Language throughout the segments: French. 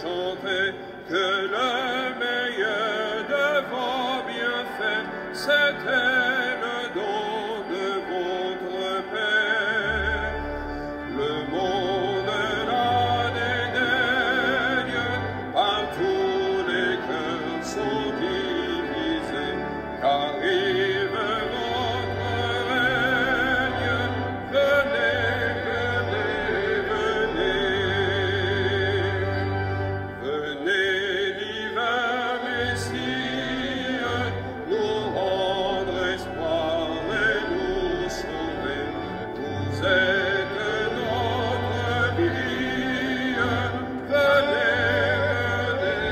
chanter que le meilleur de vos bienfaits, c'était le don de votre Père. Le monde la dédaigne, par tous les cœurs sont divisés, car arrive votre règne. Venez, venez, venez. Venez, divin Messie, nous rendre espoir et nous sauver. Vous êtes notre vie. Venez, venez,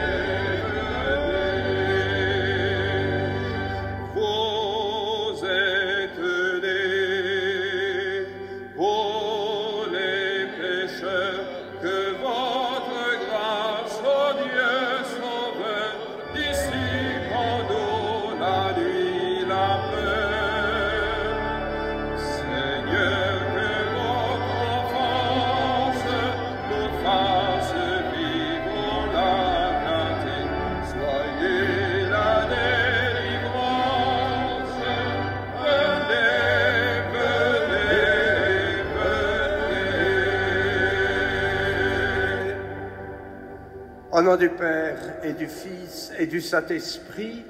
venez. Vous êtes nés pour les pécheurs, que votre grâce, ô Dieu sauveur, dissipe en nous la nuit, la peur. Seigneur, que votre enfance nous fasse vivre la clarté. Soyez la délivrance. Venez, venez, venez. Au nom du Père et du Fils et du Saint-Esprit,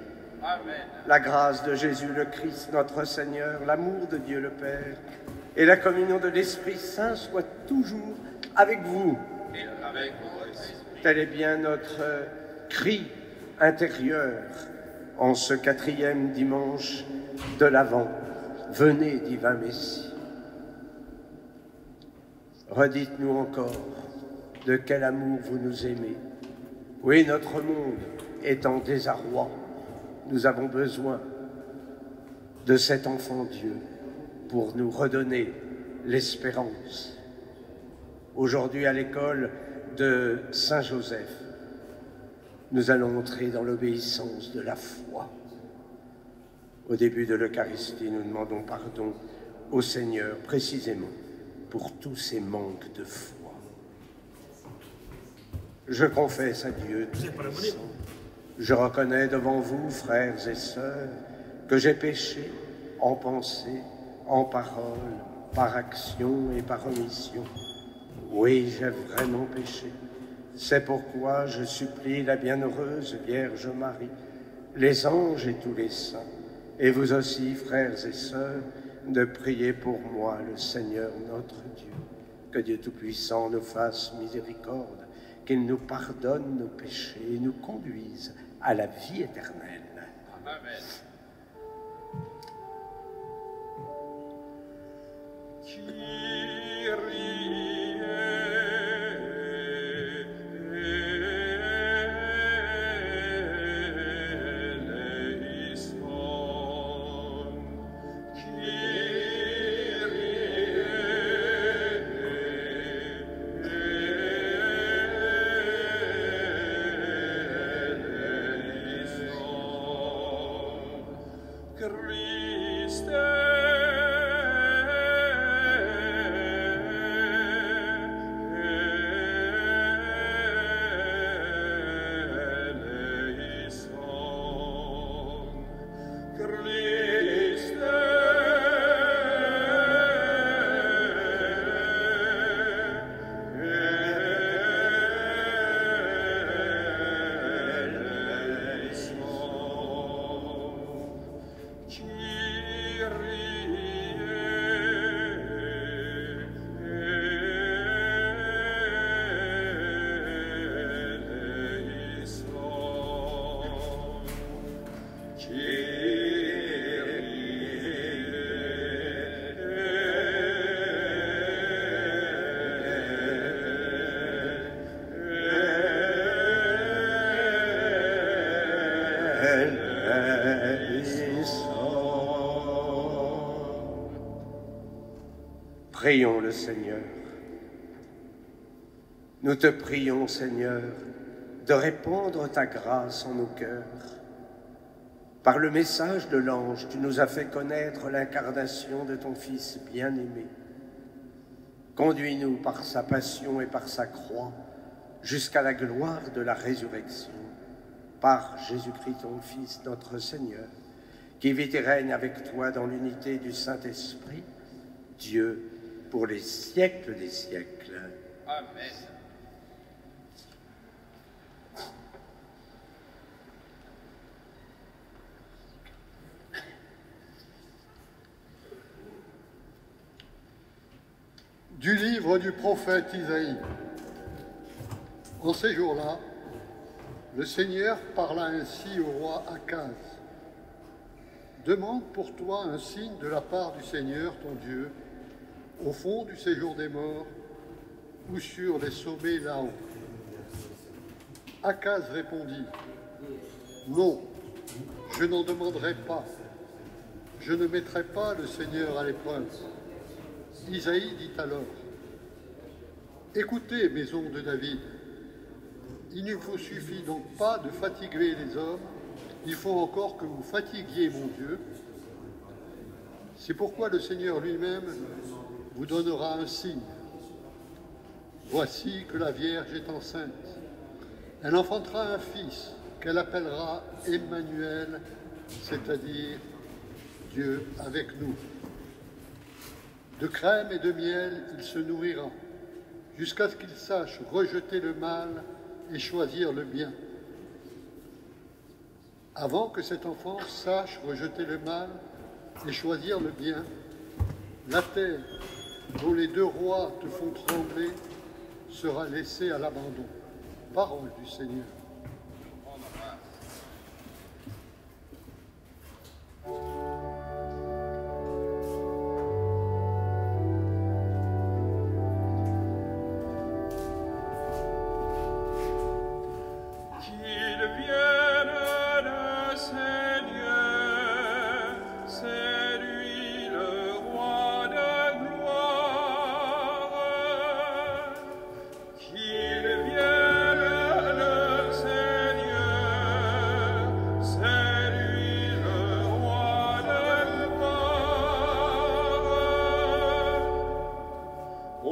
Amen. la grâce de Jésus le Christ, notre Seigneur, l'amour de Dieu le Père et la communion de l'Esprit Saint soient toujours avec vous. Et avec votre esprit. Tel est bien notre cri intérieur en ce 4e dimanche de l'Avent. Venez, divin Messie. Redites-nous encore de quel amour vous nous aimez. Oui, notre monde est en désarroi. Nous avons besoin de cet enfant Dieu pour nous redonner l'espérance. Aujourd'hui, à l'école de Saint-Joseph, nous allons entrer dans l'obéissance de la foi. Au début de l'Eucharistie, nous demandons pardon au Seigneur, précisément pour tous ces manques de foi. Je confesse à Dieu Tout-Puissant, je reconnais devant vous, frères et sœurs, que j'ai péché en pensée, en parole, par action et par omission. Oui, j'ai vraiment péché. C'est pourquoi je supplie la bienheureuse Vierge Marie, les anges et tous les saints, et vous aussi, frères et sœurs, de prier pour moi, le Seigneur notre Dieu. Que Dieu Tout-Puissant nous fasse miséricorde, qu'il nous pardonne nos péchés et nous conduise à la vie éternelle. Amen. Prions le Seigneur. Nous te prions, Seigneur, de répandre ta grâce en nos cœurs. Par le message de l'ange, tu nous as fait connaître l'incarnation de ton Fils bien-aimé. Conduis-nous par sa passion et par sa croix jusqu'à la gloire de la résurrection, par Jésus-Christ, ton Fils, notre Seigneur, qui vit et règne avec toi dans l'unité du Saint-Esprit, Dieu, pour les siècles des siècles. Amen. Du livre du prophète Isaïe. En ces jours-là, le Seigneur parla ainsi au roi Akaz. Demande pour toi un signe de la part du Seigneur, ton Dieu, au fond du séjour des morts ou sur les sommets là-haut. Akaz répondit, non, je n'en demanderai pas. Je ne mettrai pas le Seigneur à l'épreuve. Isaïe dit alors, écoutez, maison de David, il ne vous suffit donc pas de fatiguer les hommes, il faut encore que vous fatiguiez mon Dieu. C'est pourquoi le Seigneur lui-même vous donnera un signe. Voici que la Vierge est enceinte. Elle enfantera un fils qu'elle appellera Emmanuel, c'est-à-dire Dieu avec nous. De crème et de miel, il se nourrira, jusqu'à ce qu'il sache rejeter le mal et choisir le bien. Avant que cet enfant sache rejeter le mal et choisir le bien, la terre, dont les deux rois te font trembler, sera laissée à l'abandon. Parole du Seigneur.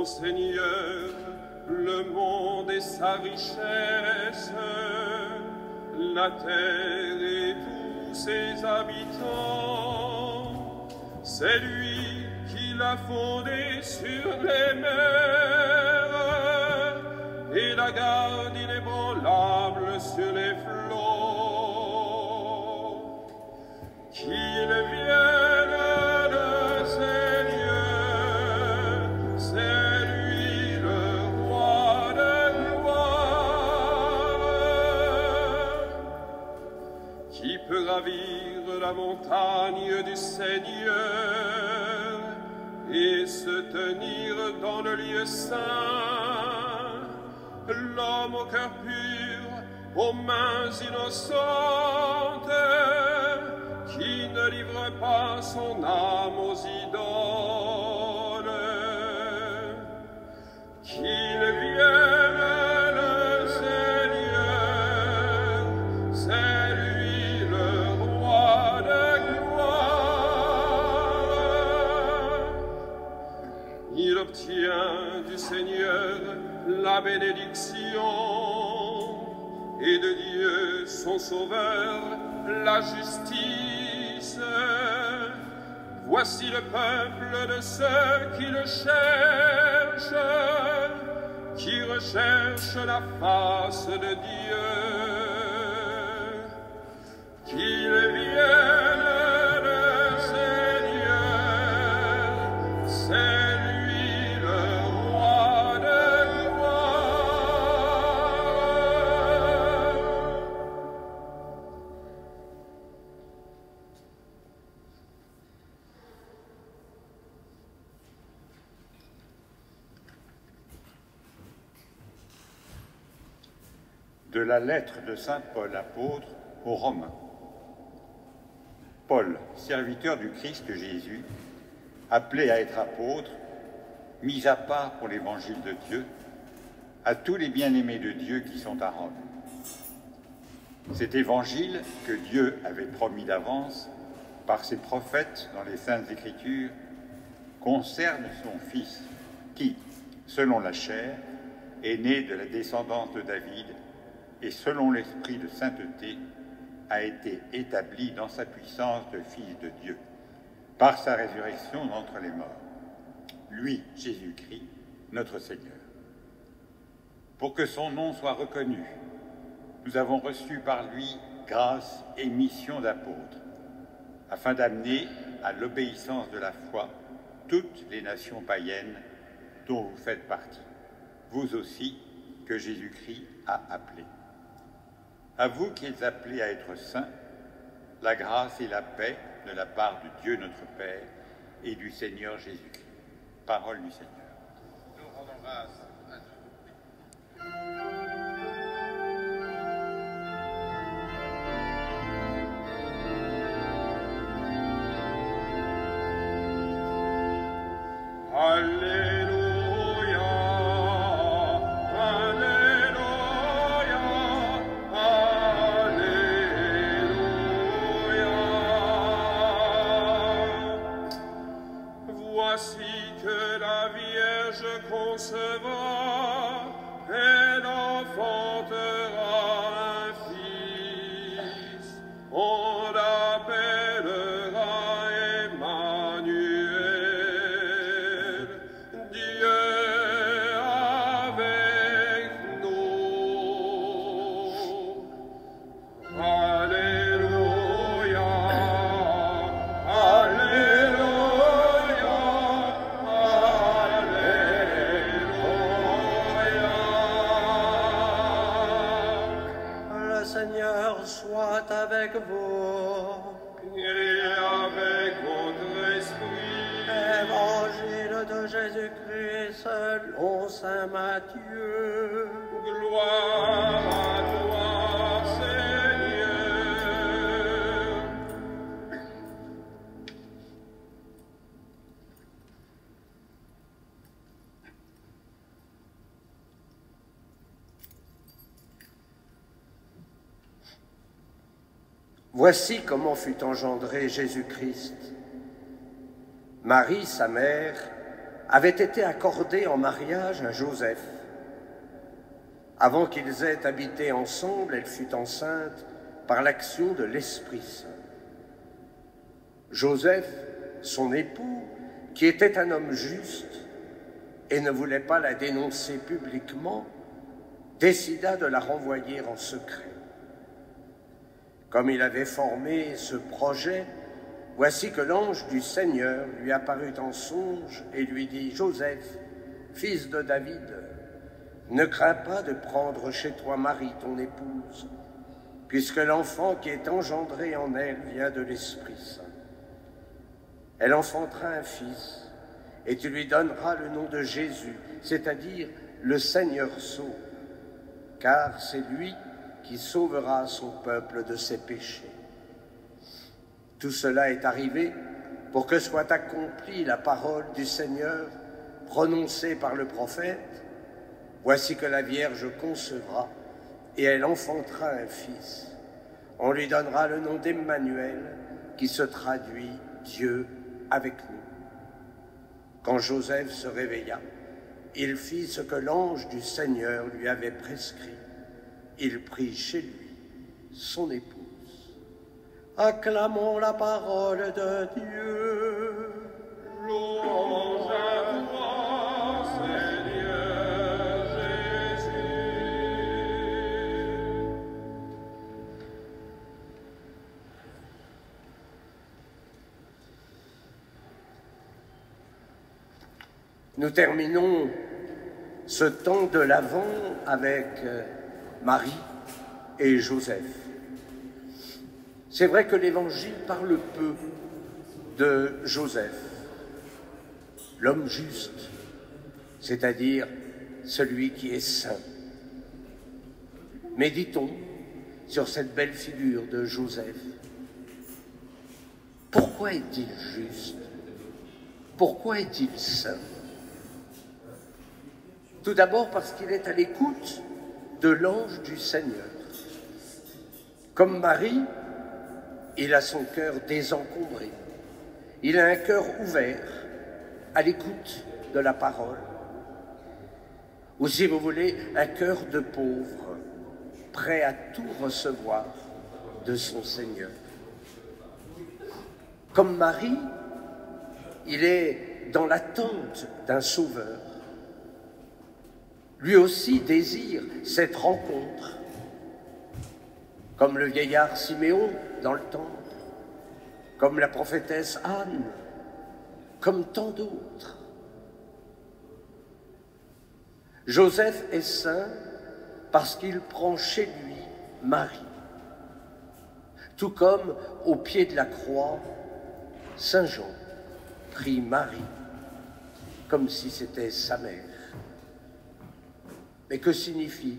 Seigneur, le monde et sa richesse, la terre et tous ses habitants. C'est lui qui l'a fondée sur les mers et la garde inébranlable sur les flots. Qu'il vienne le Seigneur, c'est lui le roi de gloire. Qui peut ravir la montagne du Seigneur et se tenir dans le lieu saint? L'homme au cœur pur, aux mains innocentes, qui ne livre pas son âme aux idoles. Qu'il vienne le Seigneur, c'est lui le roi de gloire. Il obtient du Seigneur la bénédiction et de Dieu son Sauveur la justice. Voici le peuple de ceux qui le cherchent, qui recherchent la face de Dieu. Qu'il vienne le Seigneur, c'est lui le roi de gloire. De la lettre de saint Paul apôtre aux Romains. Paul, serviteur du Christ Jésus, appelé à être apôtre, mis à part pour l'évangile de Dieu, à tous les bien-aimés de Dieu qui sont à Rome. Cet évangile que Dieu avait promis d'avance par ses prophètes dans les Saintes Écritures concerne son Fils qui, selon la chair, est né de la descendance de David et selon l'esprit de sainteté a été établi dans sa puissance de Fils de Dieu, par sa résurrection d'entre les morts. Lui, Jésus-Christ, notre Seigneur. Pour que son nom soit reconnu, nous avons reçu par lui grâce et mission d'apôtres, afin d'amener à l'obéissance de la foi toutes les nations païennes dont vous faites partie, vous aussi que Jésus-Christ a appelés. À vous qui êtes appelés à être saints, la grâce et la paix de la part de Dieu notre Père et du Seigneur Jésus-Christ. Parole du Seigneur. Nous rendons grâce à Dieu. Alléluia, Alléluia, Alléluia. Voici que la Vierge concevra et enfantera un fils. On l'appellera Emmanuel, Dieu avec nous. Alléluia, Alléluia, Alléluia. Le Seigneur soit avec vous. Il est avec votre esprit. Évangile de Jésus-Christ selon saint Matthieu. Gloire à toi, Seigneur. Voici comment fut engendré Jésus-Christ. Marie, sa mère, avait été accordée en mariage à Joseph. Avant qu'ils aient habité ensemble, elle fut enceinte par l'action de l'Esprit Saint. Joseph, son époux, qui était un homme juste et ne voulait pas la dénoncer publiquement, décida de la renvoyer en secret. Comme il avait formé ce projet, voici que l'ange du Seigneur lui apparut en songe et lui dit « Joseph, fils de David, ne crains pas de prendre chez toi Marie, ton épouse, puisque l'enfant qui est engendré en elle vient de l'Esprit Saint. Elle enfantera un fils, et tu lui donneras le nom de Jésus, c'est-à-dire le Seigneur sauve, car c'est lui qui sauvera son peuple de ses péchés. Tout cela est arrivé pour que soit accomplie la parole du Seigneur prononcée par le prophète. Voici que la Vierge concevra et elle enfantera un fils. On lui donnera le nom d'Emmanuel, qui se traduit Dieu avec nous. Quand Joseph se réveilla, il fit ce que l'ange du Seigneur lui avait prescrit. Il prit chez lui son épouse. Acclamons la parole de Dieu. Louange à toi, Seigneur Jésus. Nous terminons ce temps de l'Avent avec Marie et Joseph. C'est vrai que l'Évangile parle peu de Joseph, l'homme juste, c'est-à-dire celui qui est saint. Méditons sur cette belle figure de Joseph. Pourquoi est-il juste? Pourquoi est-il saint? Tout d'abord parce qu'il est à l'écoute de l'ange du Seigneur. Comme Marie, il a son cœur désencombré. Il a un cœur ouvert à l'écoute de la parole. ou si vous voulez, un cœur de pauvre, prêt à tout recevoir de son Seigneur. Comme Marie, il est dans l'attente d'un sauveur. Lui aussi désire cette rencontre, comme le vieillard Siméon dans le temple, comme la prophétesse Anne, comme tant d'autres. Joseph est saint parce qu'il prend chez lui Marie, tout comme au pied de la croix, Saint Jean prit Marie comme si c'était sa mère. Mais que signifie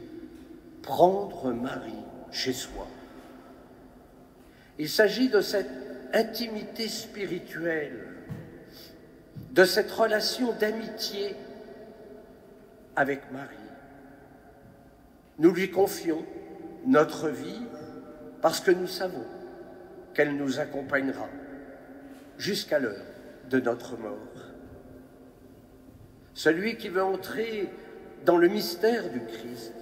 prendre Marie chez soi? Il s'agit de cette intimité spirituelle, de cette relation d'amitié avec Marie. Nous lui confions notre vie parce que nous savons qu'elle nous accompagnera jusqu'à l'heure de notre mort. Celui qui veut entrer dans le mystère du Christ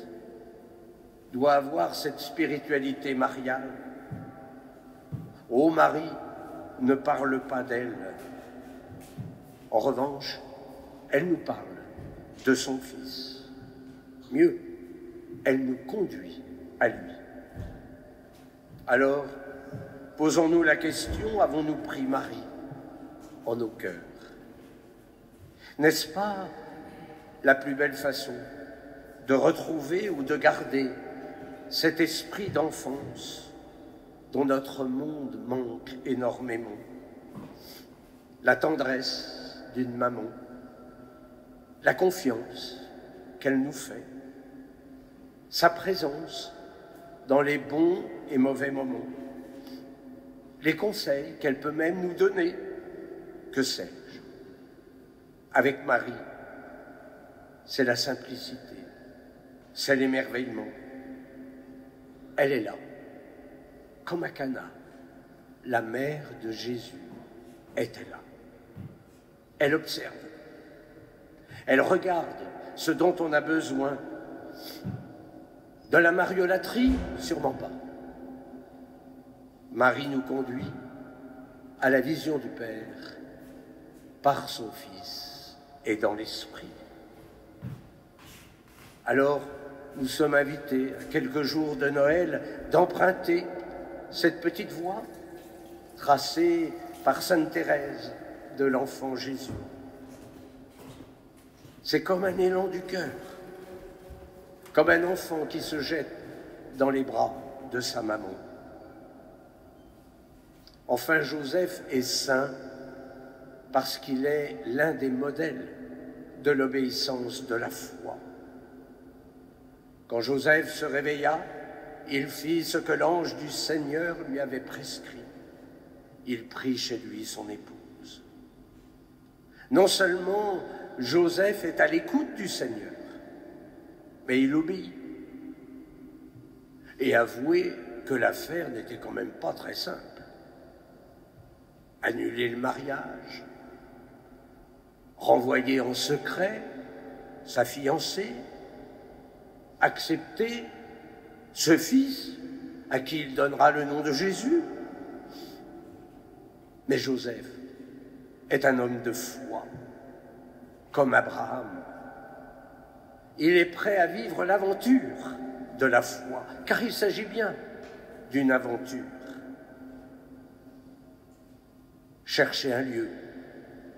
doit avoir cette spiritualité mariale. Ô Marie, ne parle pas d'elle. En revanche, elle nous parle de son Fils. Mieux, elle nous conduit à lui. Alors, posons-nous la question, avons-nous pris Marie en nos cœurs? N'est-ce pas la plus belle façon de retrouver ou de garder cet esprit d'enfance dont notre monde manque énormément? La tendresse d'une maman, la confiance qu'elle nous fait, sa présence dans les bons et mauvais moments, les conseils qu'elle peut même nous donner, que sais-je. Avec Marie, c'est la simplicité, c'est l'émerveillement. Elle est là, comme à Cana, la mère de Jésus était là. Elle observe, elle regarde ce dont on a besoin. De la mariolâtrie, sûrement pas. Marie nous conduit à la vision du Père par son Fils et dans l'Esprit. Alors, nous sommes invités, à quelques jours de Noël, d'emprunter cette petite voie tracée par Sainte Thérèse de l'Enfant Jésus. C'est comme un élan du cœur, comme un enfant qui se jette dans les bras de sa maman. Enfin, Joseph est saint parce qu'il est l'un des modèles de l'obéissance de la foi. Quand Joseph se réveilla, il fit ce que l'ange du Seigneur lui avait prescrit. Il prit chez lui son épouse. Non seulement Joseph est à l'écoute du Seigneur, mais il obéit. Et avouez que l'affaire n'était quand même pas très simple. Annuler le mariage, renvoyer en secret sa fiancée, accepter ce fils à qui il donnera le nom de Jésus. Mais Joseph est un homme de foi, comme Abraham. Il est prêt à vivre l'aventure de la foi, car il s'agit bien d'une aventure. Chercher un lieu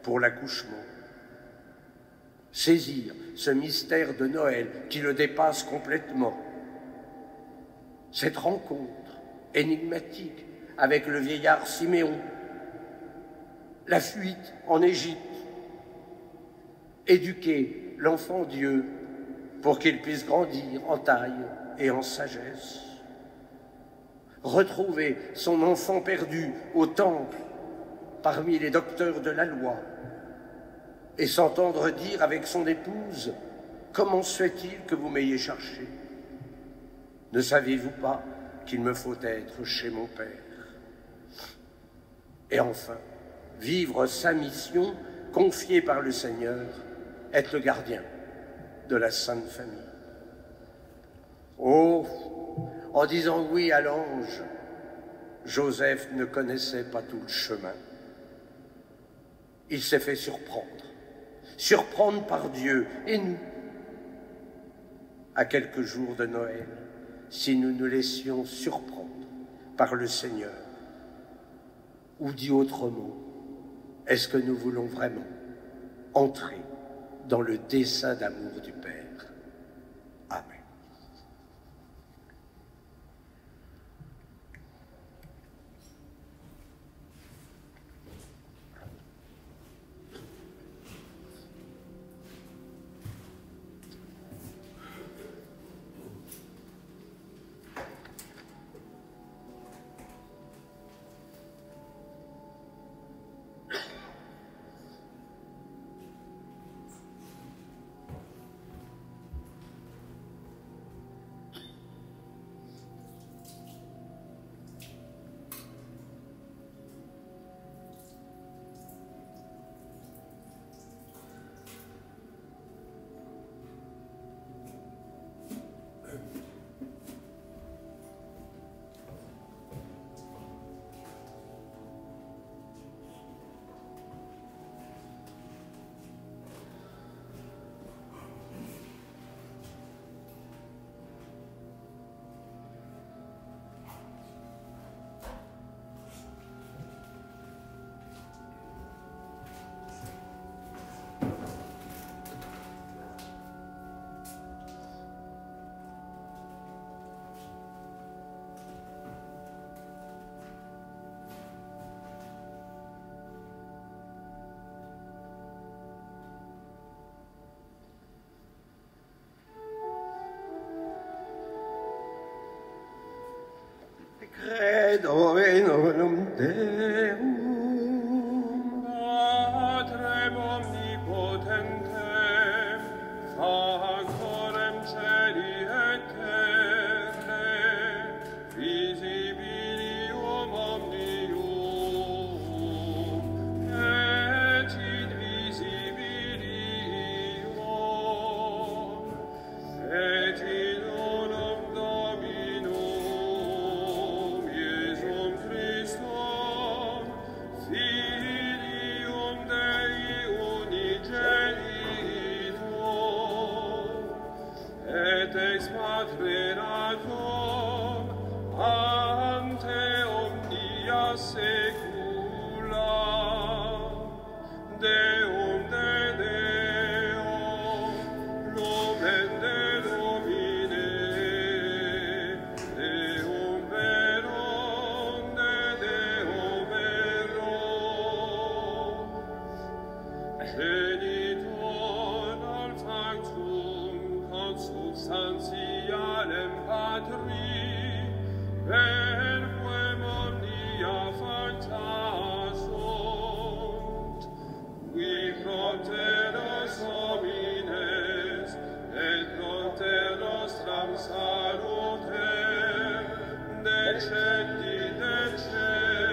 pour l'accouchement, saisir ce mystère de Noël qui le dépasse complètement, cette rencontre énigmatique avec le vieillard Siméon, la fuite en Égypte, éduquer l'enfant Dieu pour qu'il puisse grandir en taille et en sagesse, retrouver son enfant perdu au temple parmi les docteurs de la loi et s'entendre dire avec son épouse « Comment se fait-il que vous m'ayez cherché? Ne savez-vous pas qu'il me faut être chez mon Père ?» Et enfin, vivre sa mission confiée par le Seigneur, être le gardien de la Sainte Famille. Oh, en disant oui à l'ange, Joseph ne connaissait pas tout le chemin. Il s'est fait surprendre par Dieu. Et nous, à quelques jours de Noël, si nous nous laissions surprendre par le Seigneur, ou dit autrement, est-ce que nous voulons vraiment entrer dans le dessein d'amour du Père? Amen. Credo in unum Deum, Patrem omnipotentem, factorem celi et terrae, visibilium omnium, et invisibilium, et in unum Dominum, Iesum Christum, Filium Dei unigenitum, et ex Patrinatum ante omnia saecula, Deum de Deum, lumen de Domine, Deum verum de Deum verum, genitor al factum consubstantialem Patri, per quem omnia facta sunt, qui proteros homines, et proter nostram salutem, decedi decedis,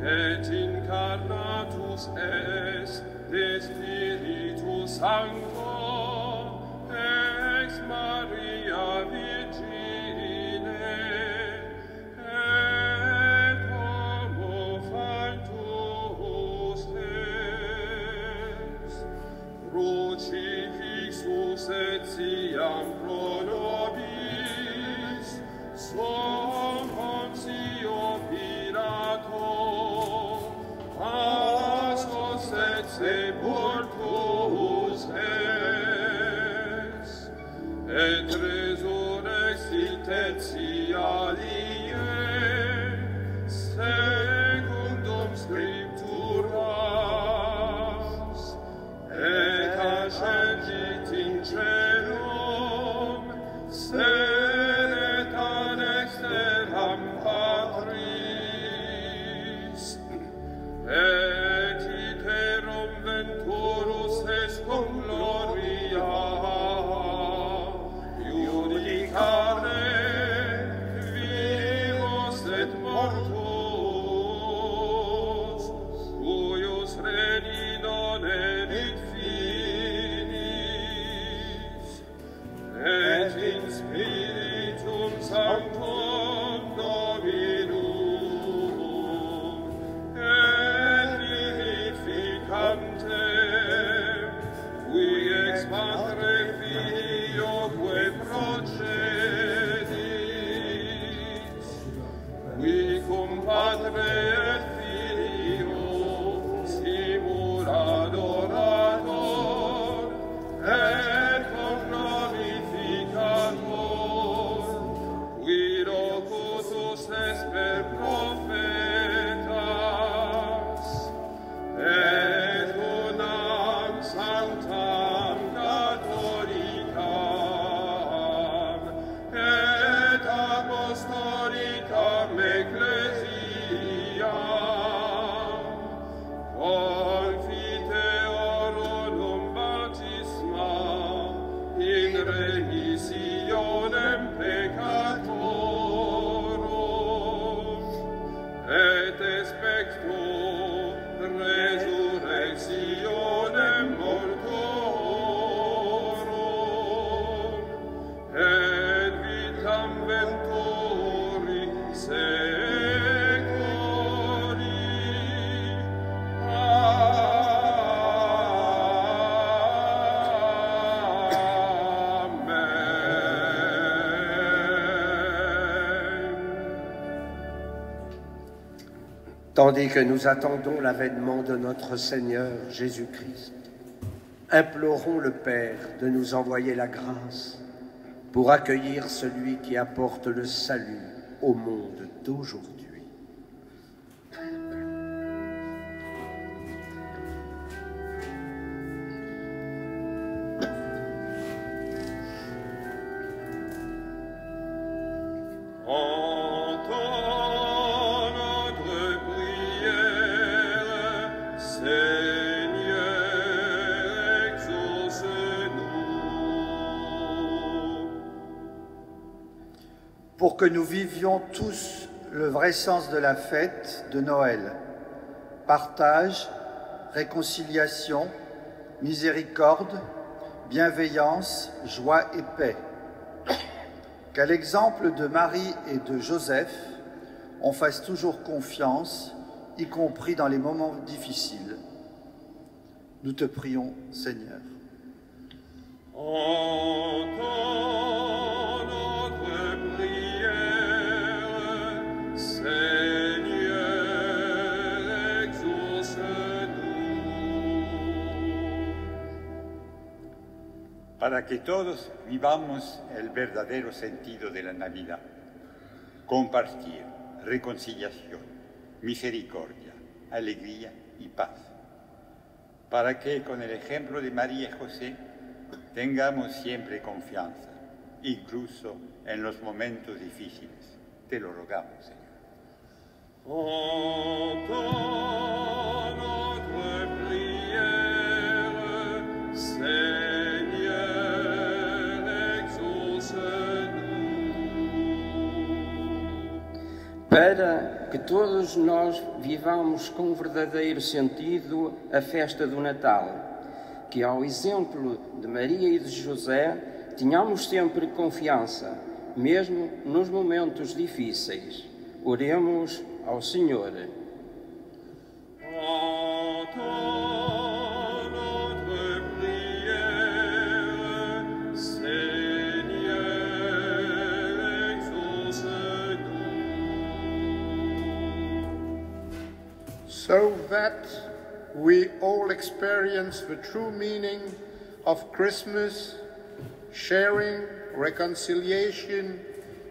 et incarnatus est de Spiritu Sancto, ex Maria Virgine, et homo factus est, crucifixus et siam pro nobis, som Pontio Pilato, pasos et sepultus es, et resurrexit et sialie, secundum scripturas, et ascendit in celum, sedet ad exteram Patris, et iterum venturus est cum gloria, judicare in Spiritum Sanctum Dominum, et vivificantem, qui ex Patre Filioque procedit, qui cum Patre et Filio simul adorator, et glorificator, qui locutus est per prophetas, et unam sanctam catholicam, et apostolicam ecclesiam, confiteorum baptisma in remissionem peccatorum, et expecto resurrectionem mortorum, et vitam ventori secoli. Tandis que nous attendons l'avènement de notre Seigneur Jésus-Christ, implorons le Père de nous envoyer la grâce pour accueillir celui qui apporte le salut au monde d'aujourd'hui. Pour que nous vivions tous le vrai sens de la fête de Noël. Partage, réconciliation, miséricorde, bienveillance, joie et paix. Qu'à l'exemple de Marie et de Joseph, on fasse toujours confiance, y compris dans les moments difficiles. Nous te prions, Seigneur. Para que todos vivamos el verdadero sentido de la Navidad, compartir, reconciliación, misericordia, alegría y paz. Para que con el ejemplo de María y José tengamos siempre confianza, incluso en los momentos difíciles. Te lo rogamos, Señor. Para que todos nós vivamos com verdadeiro sentido a festa do Natal, que ao exemplo de Maria e de José tenhamos sempre confiança, mesmo nos momentos difíceis. Oremos ao Senhor. So that we all experience the true meaning of Christmas, sharing, reconciliation,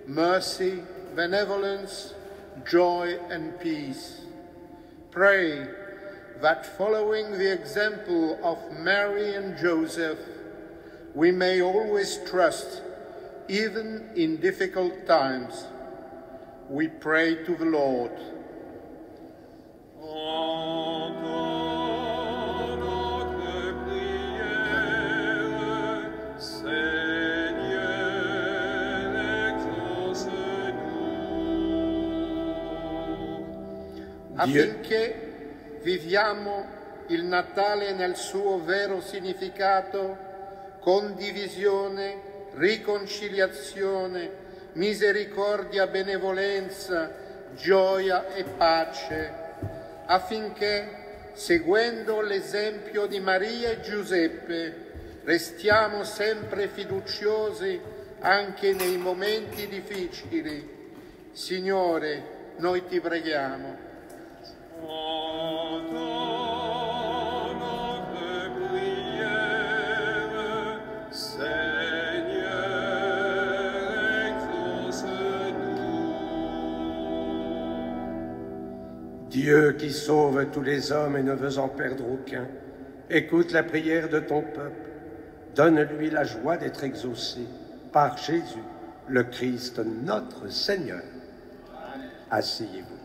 mercy, benevolence, joy and peace. Pray that following the example of Mary and Joseph, we may always trust, even in difficult times. We pray to the Lord. Affinché viviamo il Natale nel suo vero significato, condivisione, riconciliazione, misericordia, benevolenza, gioia e pace, affinché, seguendo l'esempio di Maria e Giuseppe, restiamo sempre fiduciosi anche nei momenti difficili. Signore, noi ti preghiamo. Dieu qui sauve tous les hommes et ne veut en perdre aucun, écoute la prière de ton peuple. Donne-lui la joie d'être exaucé par Jésus, le Christ, notre Seigneur. Asseyez-vous.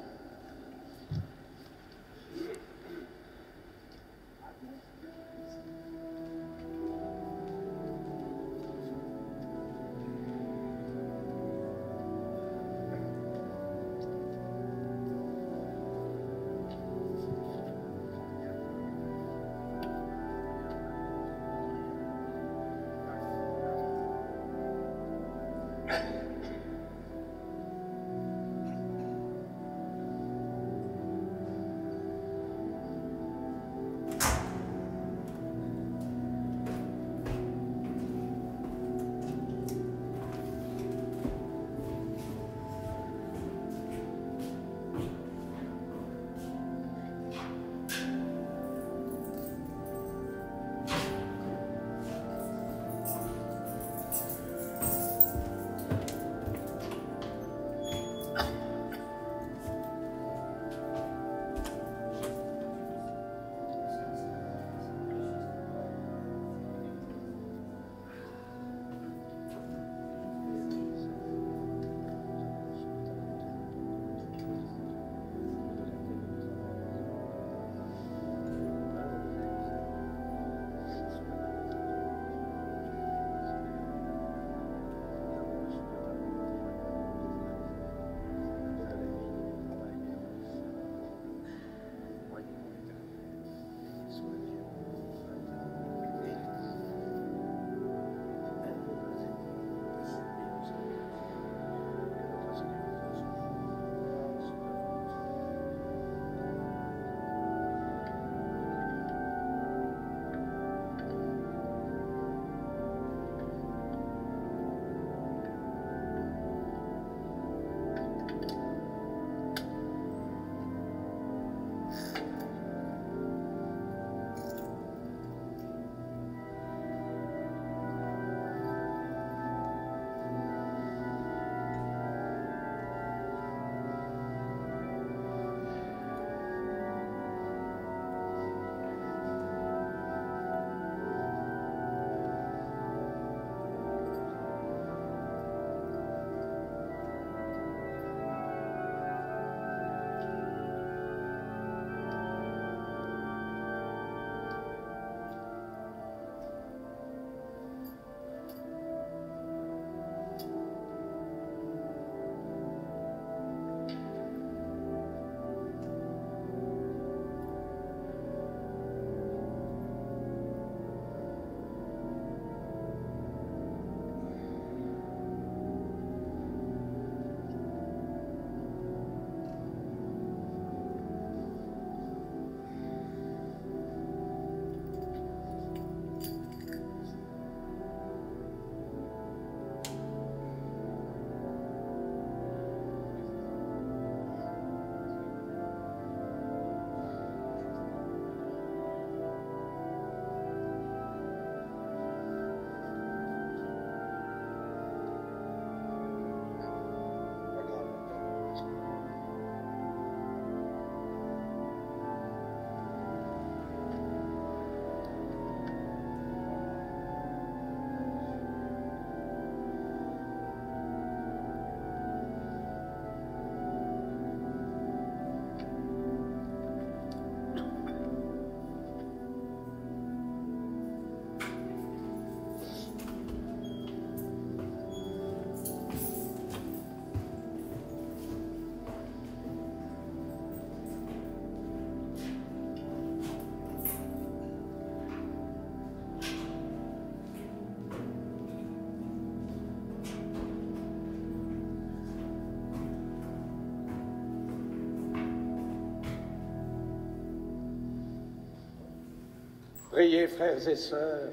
Priez, frères et sœurs,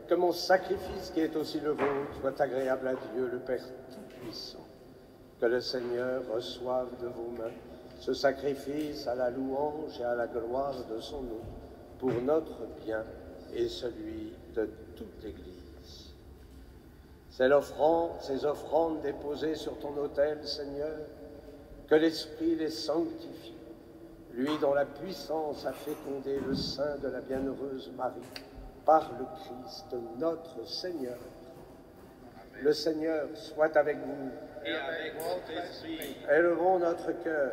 que mon sacrifice qui est aussi le vôtre soit agréable à Dieu, le Père Tout-Puissant. Que le Seigneur reçoive de vos mains ce sacrifice à la louange et à la gloire de son nom, pour notre bien et celui de toute l'Église. Ces offrandes déposées sur ton autel, Seigneur, que l'Esprit les sanctifie, lui dont la puissance a fécondé le sein de la bienheureuse Marie, par le Christ notre Seigneur. Amen. Le Seigneur soit avec vous. Et avec votre esprit. Élevons notre cœur.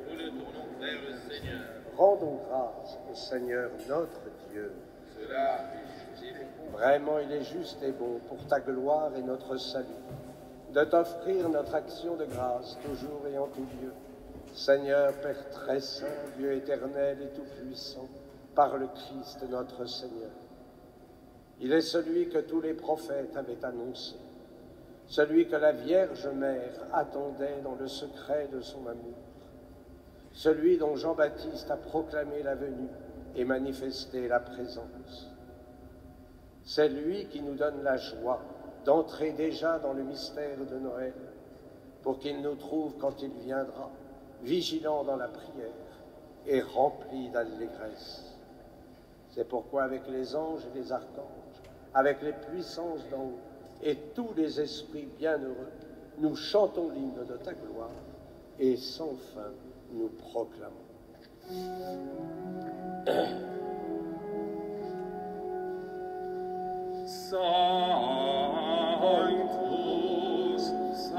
Nous le tournons vers le Seigneur. Rendons grâce au Seigneur notre Dieu. Cela est juste et bon. Vraiment, il est juste et bon pour ta gloire et notre salut, de t'offrir notre action de grâce toujours et en tout lieu. Seigneur, Père très saint, Dieu éternel et tout-puissant, par le Christ notre Seigneur. Il est celui que tous les prophètes avaient annoncé, celui que la Vierge Mère attendait dans le secret de son amour, celui dont Jean-Baptiste a proclamé la venue et manifesté la présence. C'est lui qui nous donne la joie d'entrer déjà dans le mystère de Noël, pour qu'il nous trouve quand il viendra, vigilants dans la prière et remplis d'allégresse. C'est pourquoi avec les anges et les archanges, avec les puissances d'en haut et tous les esprits bienheureux, nous chantons l'hymne de ta gloire et sans fin nous proclamons. Sanctus, Sanctus,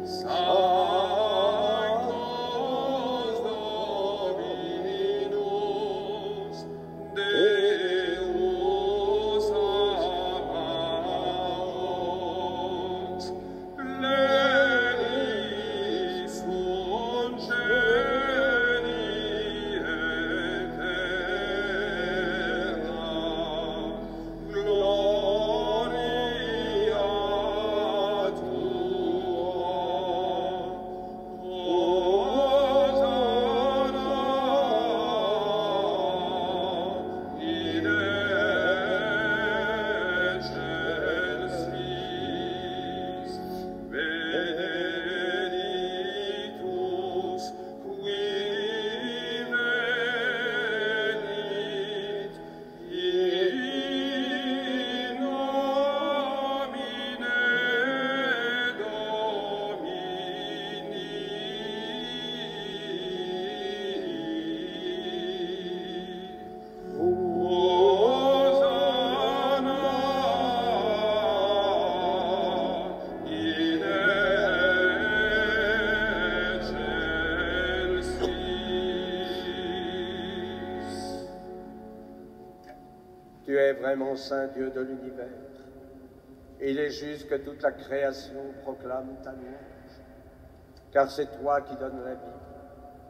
Sanctus Dominus, Deus Sabaoth, Plenius Congenii eterna, Gloria tua, Hosanna in excelsis, benedictus qui venit in nomine Domini. Hosanna in excelsis. Tu es vraiment saint Dieu de l'univers. Et il est juste que toute la création proclame ta louange. Car c'est toi qui donnes la vie.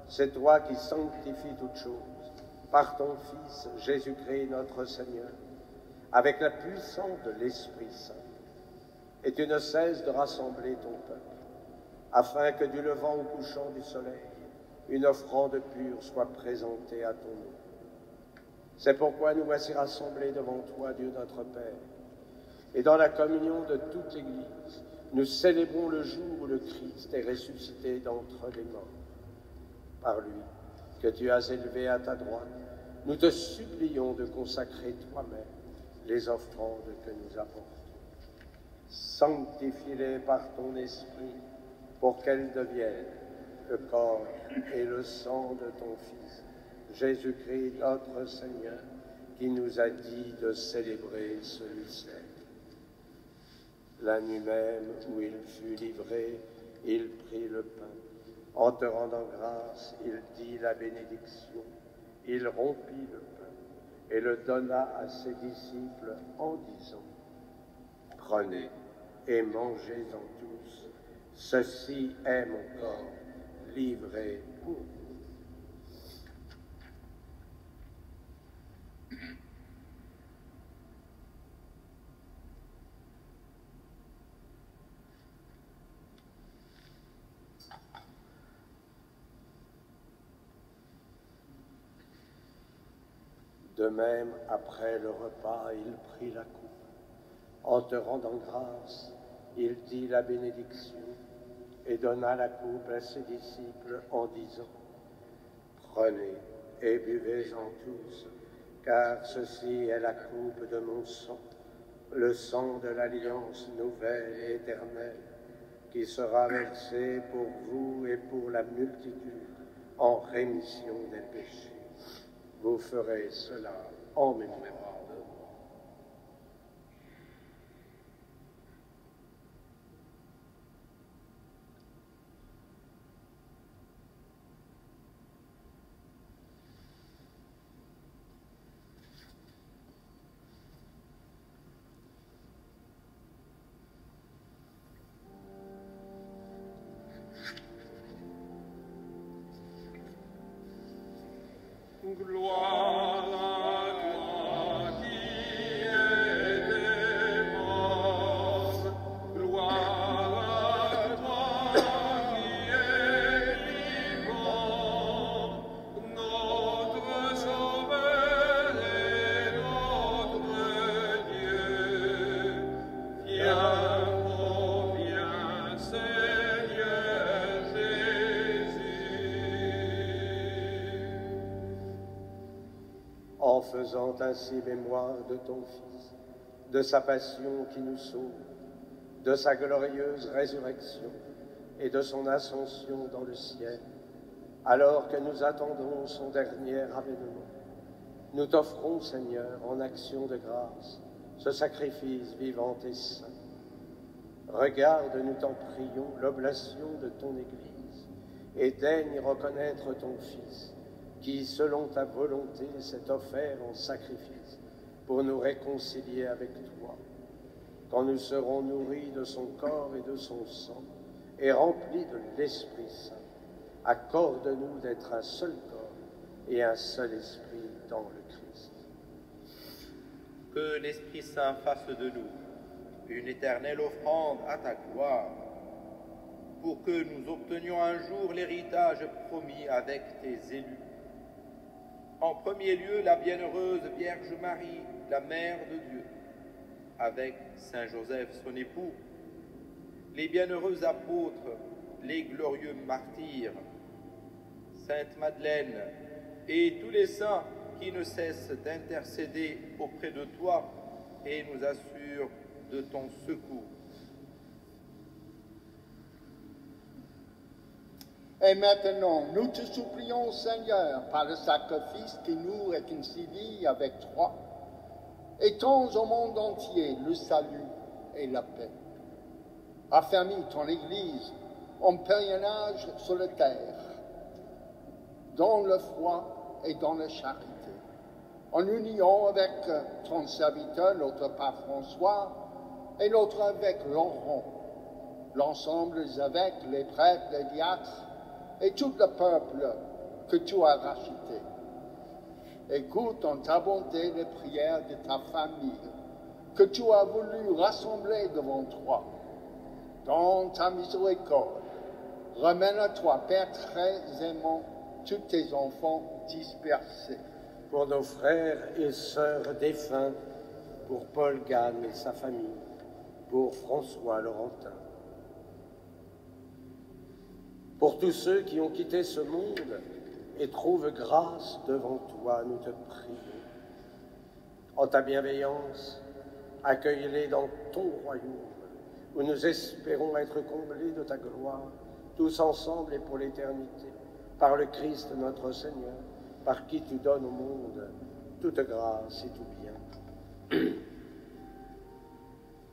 C'est toi qui sanctifies toutes choses par ton Fils Jésus-Christ notre Seigneur, avec la puissance de l'Esprit Saint. Et tu ne cesses de rassembler ton peuple, afin que du levant au couchant du soleil, une offrande pure soit présentée à ton nom. C'est pourquoi nous voici rassemblés devant toi, Dieu notre Père, et dans la communion de toute l'Église, nous célébrons le jour où le Christ est ressuscité d'entre les morts. Par lui, que tu as élevé à ta droite, nous te supplions de consacrer toi-même les offrandes que nous apportons. Sanctifie-les par ton esprit, pour qu'elles deviennent le corps et le sang de ton Fils, Jésus-Christ notre Seigneur, qui nous a dit de célébrer ce mystère. La nuit même où il fut livré, il prit le pain. En te rendant grâce, il dit la bénédiction. Il rompit le pain et le donna à ses disciples en disant : Prenez et mangez-en tous. Ceci est mon corps livré pour vous. De même, après le repas, il prit la coupe. En te rendant grâce, il dit la bénédiction et donna la coupe à ses disciples en disant: Prenez et buvez-en tous, car ceci est la coupe de mon sang, le sang de l'alliance nouvelle et éternelle, qui sera versé pour vous et pour la multitude en rémission des péchés. Vous ferez cela en mémoire de moi. Gloire à toi qui es mort, gloire à toi qui es vivant, notre Sauveur et notre Dieu. Viens, oh viens, Seigneur Jésus. En faisant ainsi mémoire de ton Fils, de sa passion qui nous sauve, de sa glorieuse résurrection et de son ascension dans le ciel, alors que nous attendons son dernier avènement, nous t'offrons, Seigneur, en action de grâce, ce sacrifice vivant et saint. Regarde, nous t'en prions, l'oblation de ton Église, et daigne reconnaître ton Fils, qui, selon ta volonté, s'est offert en sacrifice pour nous réconcilier avec toi. Quand nous serons nourris de son corps et de son sang, et remplis de l'Esprit Saint, accorde-nous d'être un seul corps et un seul esprit dans le Christ. Que l'Esprit Saint fasse de nous une éternelle offrande à ta gloire, pour que nous obtenions un jour l'héritage promis avec tes élus. En premier lieu, la bienheureuse Vierge Marie, la Mère de Dieu, avec Saint Joseph, son époux, les bienheureux apôtres, les glorieux martyrs, Sainte Madeleine et tous les saints qui ne cessent d'intercéder auprès de toi et nous assurent de ton secours. Et maintenant, nous te supplions, Seigneur, par le sacrifice qui nous réconcilie avec toi, étends au monde entier le salut et la paix. Affermis ton Église en pèlerinage sur la terre, dans la foi et dans la charité, en union avec ton serviteur, notre Pape François, et notre évêque Laurent, l'ensemble des évêques, les prêtres, les diacres, et tout le peuple que tu as racheté. Écoute en ta bonté les prières de ta famille, que tu as voulu rassembler devant toi. Dans ta miséricorde, remène à toi, Père très aimant, tous tes enfants dispersés. Pour nos frères et sœurs défunts, pour Paul Gagne et sa famille, pour François Laurentin, pour tous ceux qui ont quitté ce monde et trouvent grâce devant toi, nous te prions. En ta bienveillance, accueille-les dans ton royaume, où nous espérons être comblés de ta gloire, tous ensemble et pour l'éternité, par le Christ notre Seigneur, par qui tu donnes au monde toute grâce et tout bien.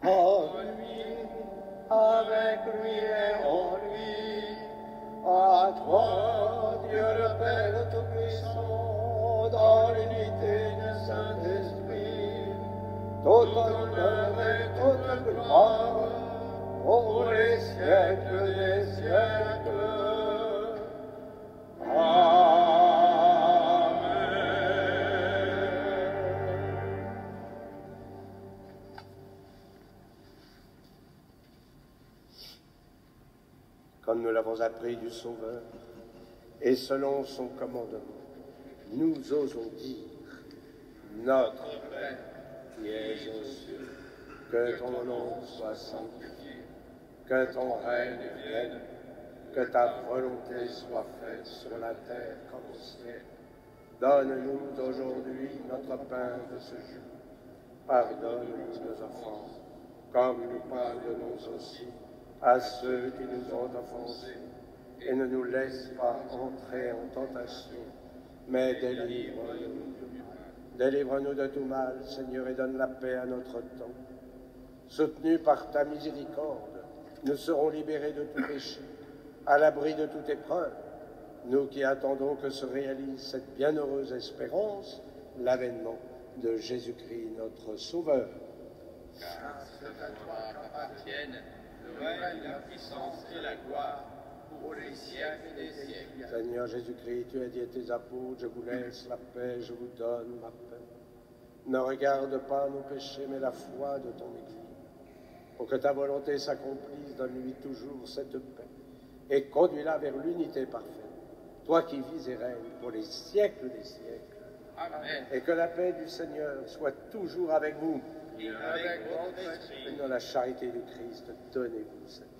En lui, avec lui et en lui, à toi, Dieu le Père Tout-Puissant, dans l'unité du Saint-Esprit, tout honneur et toute gloire, pour les siècles des siècles. Amen. Comme nous l'avons appris du Sauveur, et selon son commandement, nous osons dire: Notre Père, qui es aux cieux, que ton nom soit sanctifié, que ton règne vienne, que ta volonté soit faite sur la terre comme au ciel. Donne-nous aujourd'hui notre pain de ce jour. Pardonne-nous nos offenses, comme nous pardonnons aussi à ceux qui nous ont offensés. Et ne nous laisse pas entrer en tentation, mais délivre-nous. Délivre-nous de tout mal, Seigneur, et donne la paix à notre temps. Soutenus par ta miséricorde, nous serons libérés de tout péché, à l'abri de toute épreuve, nous qui attendons que se réalise cette bienheureuse espérance, l'avènement de Jésus-Christ, notre Sauveur. Car c'est à toi qu'appartiennent le règne, la puissance et la gloire, pour les siècles des siècles. Seigneur Jésus-Christ, tu as dit à tes apôtres, je vous laisse la paix, je vous donne ma paix. Ne regarde pas nos péchés, mais la foi de ton Église. Pour que ta volonté s'accomplisse, donne-lui toujours cette paix et conduis-la vers l'unité parfaite. Toi qui vis et règnes pour les siècles des siècles. Amen. Et que la paix du Seigneur soit toujours avec vous. Et avec votre esprit. Et dans la charité du Christ, donnez-vous cette paix.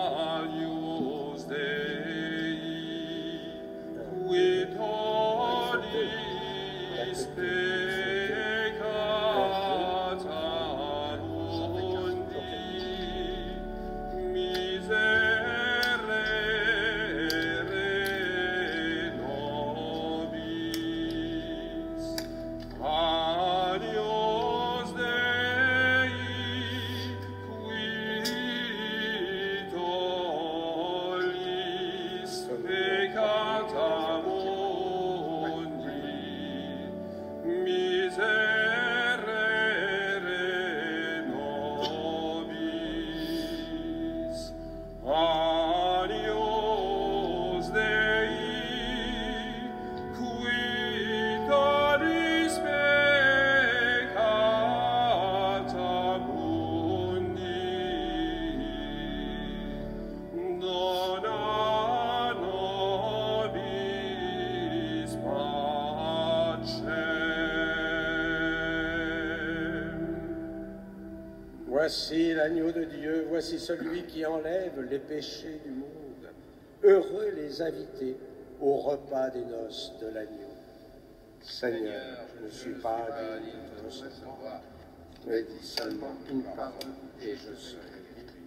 Agnus Dei, qui tollis peccata mundi, miserere nobis. Agnus Dei, qui tollis peccata mundi, miserere nobis. Agnus Dei, qui tollis peccata mundi, dona nobis pacem. Voici l'agneau de Dieu, voici celui qui enlève les péchés du monde. Heureux les invités au repas des noces de l'agneau. Seigneur, je ne suis pas digne de te recevoir, mais dis seulement une parole et je serai guéri.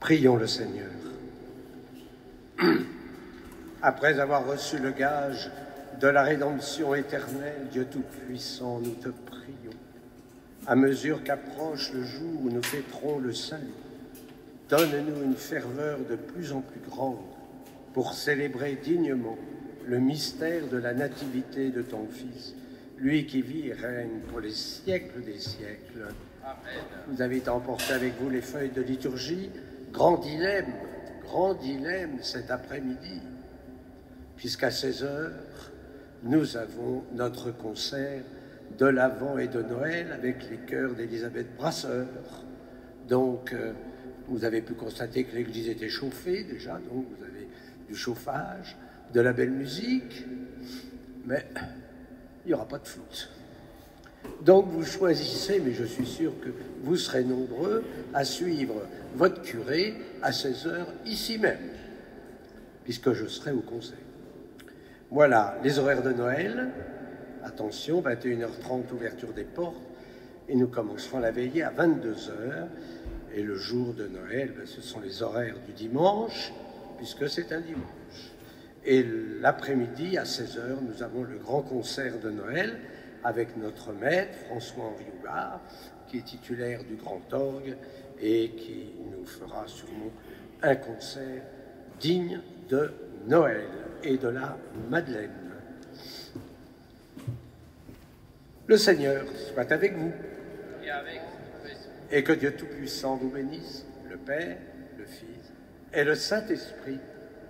Prions le Seigneur. Après avoir reçu le gage de la rédemption éternelle, Dieu Tout-Puissant, nous te prions. À mesure qu'approche le jour où nous fêterons le salut, donne-nous une ferveur de plus en plus grande pour célébrer dignement le mystère de la nativité de ton Fils, lui qui vit et règne pour les siècles des siècles. Amen. Vous avez emporté avec vous les feuilles de liturgie. Grand dilemme cet après-midi, puisqu'à 16h, nous avons notre concert de l'Avent et de Noël avec les chœurs d'Élisabeth Brasseur. Donc, vous avez pu constater que l'église était chauffée déjà, donc vous avez du chauffage, de la belle musique, mais il n'y aura pas de flûte. Donc vous choisissez, mais je suis sûr que vous serez nombreux à suivre votre curé à 16h ici même, puisque je serai au concert. Voilà les horaires de Noël. Attention, 21h30, ouverture des portes, et nous commencerons la veillée à 22h. Et le jour de Noël, ce sont les horaires du dimanche, puisque c'est un dimanche. Et l'après-midi, à 16h, nous avons le grand concert de Noël avec notre maître, François-Henri Houbard, qui est titulaire du grand orgue et qui nous fera sûrement un concert digne de Noël et de la Madeleine. Le Seigneur soit avec vous. Et avec et que Dieu Tout-Puissant vous bénisse, le Père, le Fils et le Saint-Esprit.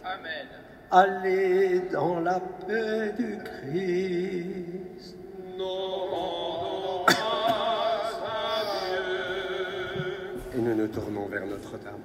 Amen. Allez dans la paix du Christ. Nous rendons grâce à Dieu. Et nous nous tournons vers Notre-Dame.